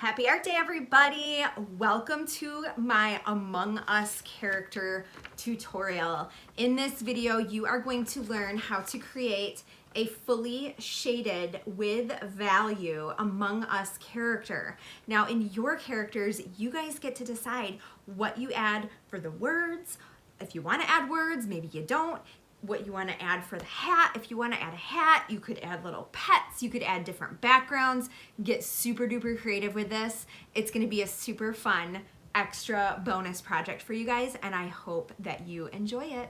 Happy Art Day, everybody! Welcome to my Among Us character tutorial. In this video, you are going to learn how to create a fully shaded with value Among Us character. Now, in your characters, you guys get to decide what you add for the words. If you want to add words, maybe you don't. What you want to add for the hat. If you want to add a hat, you could add little pets, you could add different backgrounds, get super duper creative with this. It's going to be a super fun extra bonus project for you guys, and I hope that you enjoy it.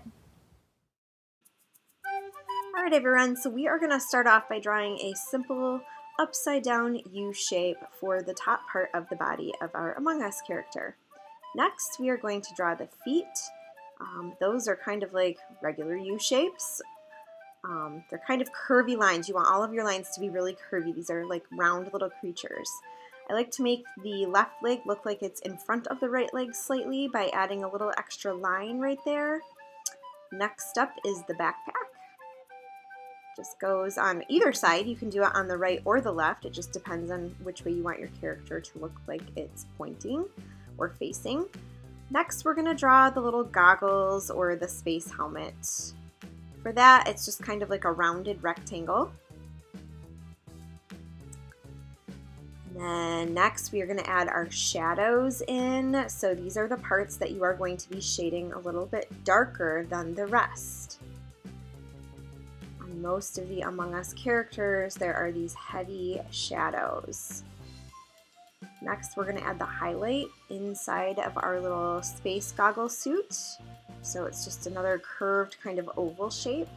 All right, everyone, so we are going to start off by drawing a simple upside down U shape for the top part of the body of our Among Us character. Next, we are going to draw the feet. Those are kind of like regular U shapes. They're kind of curvy lines. You want all of your lines to be really curvy. These are like round little creatures. I like to make the left leg look like it's in front of the right leg slightly by adding a little extra line right there. Next up is the backpack. Just goes on either side. You can do it on the right or the left. It just depends on which way you want your character to look like it's pointing or facing. Next, we're going to draw the little goggles or the space helmet. For that, it's just kind of like a rounded rectangle. And then next, we are going to add our shadows in. So these are the parts that you are going to be shading a little bit darker than the rest. On most of the Among Us characters, there are these heavy shadows. Next, we're going to add the highlight inside of our little space goggle suit. So it's just another curved kind of oval shape.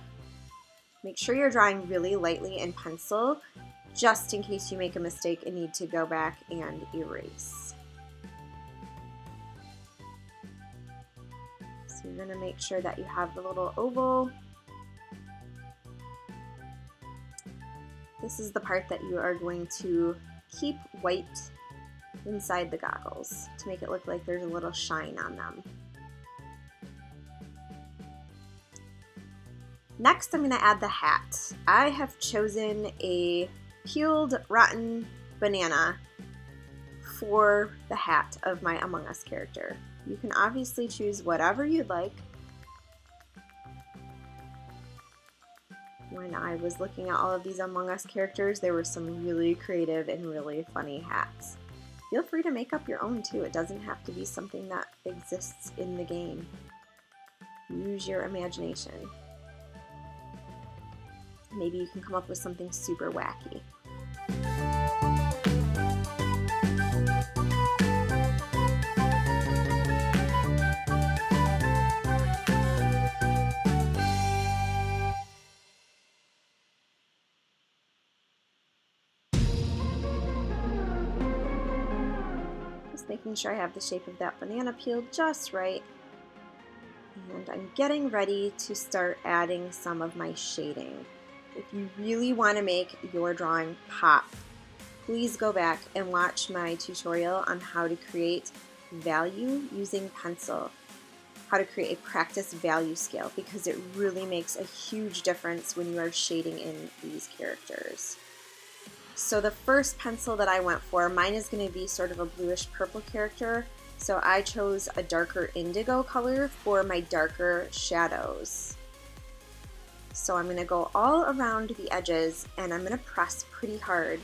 Make sure you're drawing really lightly in pencil, just in case you make a mistake and need to go back and erase. So you're going to make sure that you have the little oval. This is the part that you are going to keep white inside the goggles to make it look like there's a little shine on them. Next, I'm going to add the hat. I have chosen a peeled rotten banana for the hat of my Among Us character. You can obviously choose whatever you'd like. When I was looking at all of these Among Us characters, there were some really creative and really funny hats. Feel free to make up your own too. It doesn't have to be something that exists in the game. Use your imagination. Maybe you can come up with something super wacky. Making sure I have the shape of that banana peeled just right. And I'm getting ready to start adding some of my shading. If you really want to make your drawing pop, please go back and watch my tutorial on how to create value using pencil, how to create a practice value scale, because it really makes a huge difference when you are shading in these characters. So the first pencil that I went for, mine is going to be sort of a bluish purple character, so I chose a darker indigo color for my darker shadows. So I'm going to go all around the edges and I'm going to press pretty hard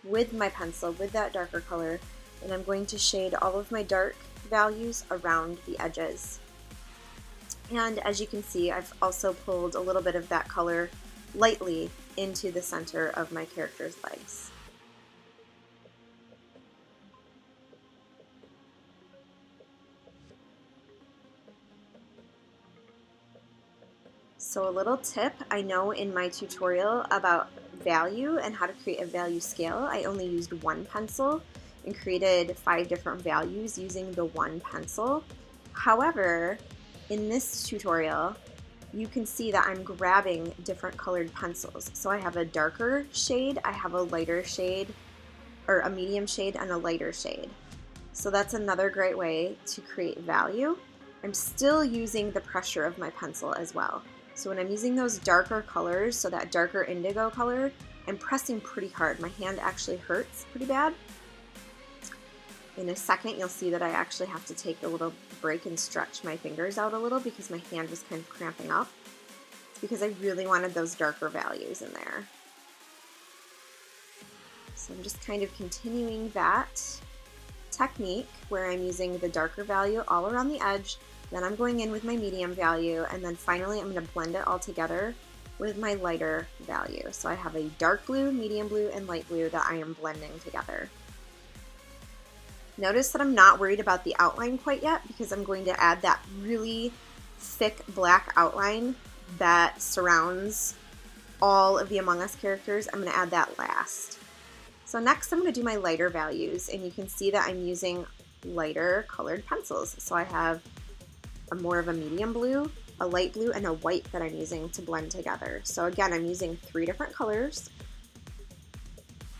with my pencil with that darker color, and I'm going to shade all of my dark values around the edges. And as you can see, I've also pulled a little bit of that color lightly into the center of my character's legs. So a little tip, I know in my tutorial about value and how to create a value scale, I only used one pencil and created 5 different values using the one pencil. However, in this tutorial, you can see that I'm grabbing different colored pencils. So I have a darker shade, I have a lighter shade, or a medium shade and a lighter shade. So that's another great way to create value. I'm still using the pressure of my pencil as well. So when I'm using those darker colors, so that darker indigo color, I'm pressing pretty hard. My hand actually hurts pretty bad. In a second, you'll see that I actually have to take a little break and stretch my fingers out a little because my hand was kind of cramping up. It's because I really wanted those darker values in there. So I'm just kind of continuing that technique where I'm using the darker value all around the edge, then I'm going in with my medium value, and then finally I'm going to blend it all together with my lighter value. So I have a dark blue, medium blue, and light blue that I am blending together. Notice that I'm not worried about the outline quite yet because I'm going to add that really thick black outline that surrounds all of the Among Us characters. I'm going to add that last. So next I'm going to do my lighter values, and you can see that I'm using lighter colored pencils. So I have more of a medium blue, a light blue, and a white that I'm using to blend together. So again, I'm using 3 different colors.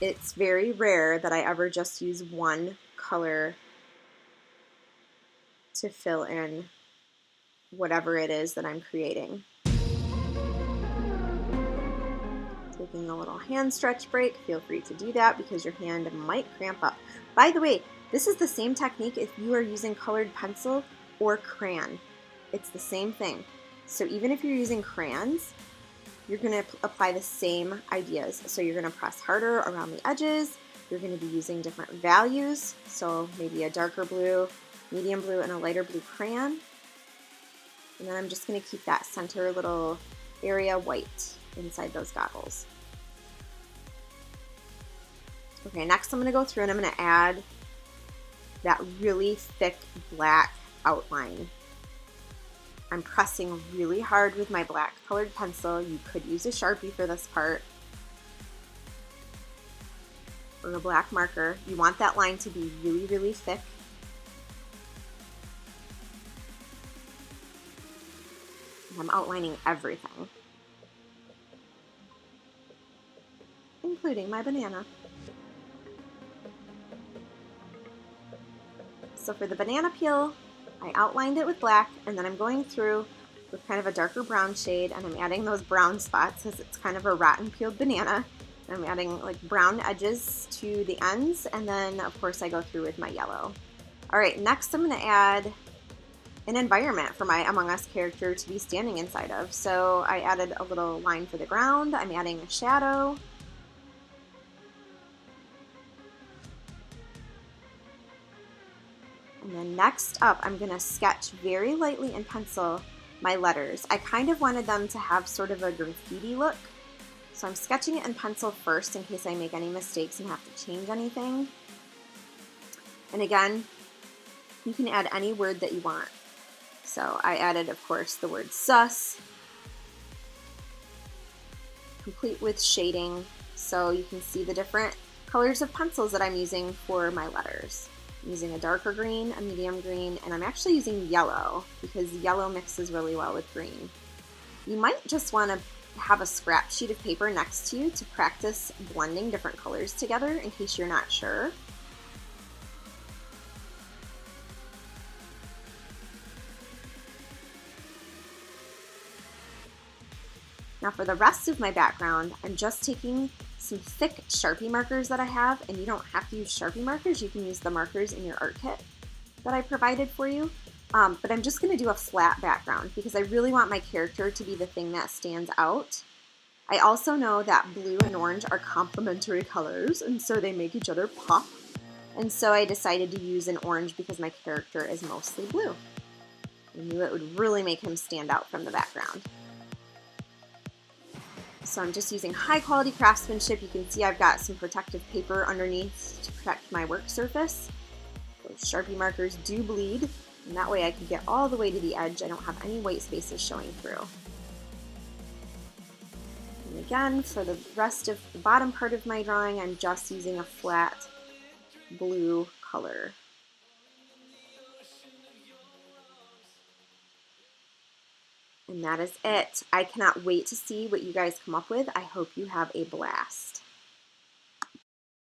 It's very rare that I ever just use one color to fill in whatever it is that I'm creating. Taking a little hand stretch break, feel free to do that because your hand might cramp up. By the way, this is the same technique if you are using colored pencil or crayon. It's the same thing. So even if you're using crayons, you're going to apply the same ideas. So you're going to press harder around the edges. You're going to be using different values. So maybe a darker blue, medium blue, and a lighter blue crayon. And then I'm just going to keep that center little area white inside those goggles. Okay, next I'm going to go through and I'm going to add that really thick black outline. I'm pressing really hard with my black colored pencil. You could use a Sharpie for this part, or a black marker. You want that line to be really, really thick. And I'm outlining everything, including my banana. So for the banana peel, I outlined it with black, and then I'm going through with kind of a darker brown shade, and I'm adding those brown spots as it's kind of a rotten peeled banana. I'm adding like brown edges to the ends, and then of course I go through with my yellow. All right, next I'm going to add an environment for my Among Us character to be standing inside of. So I added a little line for the ground. I'm adding a shadow. And then next up, I'm going to sketch very lightly in pencil my letters. I kind of wanted them to have sort of a graffiti look. So I'm sketching it in pencil first in case I make any mistakes and have to change anything. And again, you can add any word that you want. So I added, of course, the word sus, complete with shading. So you can see the different colors of pencils that I'm using for my letters. I'm using a darker green, a medium green, and I'm actually using yellow because yellow mixes really well with green. You might just want to have a scrap sheet of paper next to you to practice blending different colors together in case you're not sure. Now for the rest of my background, I'm just taking some thick Sharpie markers that I have, and you don't have to use Sharpie markers, you can use the markers in your art kit that I provided for you. But I'm just going to do a flat background because I really want my character to be the thing that stands out. I also know that blue and orange are complementary colors, and so they make each other pop. And so I decided to use an orange because my character is mostly blue. I knew it would really make him stand out from the background. So I'm just using high quality craftsmanship. You can see I've got some protective paper underneath to protect my work surface. Those Sharpie markers do bleed, and that way I can get all the way to the edge. I don't have any white spaces showing through. And again, for the rest of the bottom part of my drawing, I'm just using a flat blue color. And that is it. I cannot wait to see what you guys come up with. I hope you have a blast.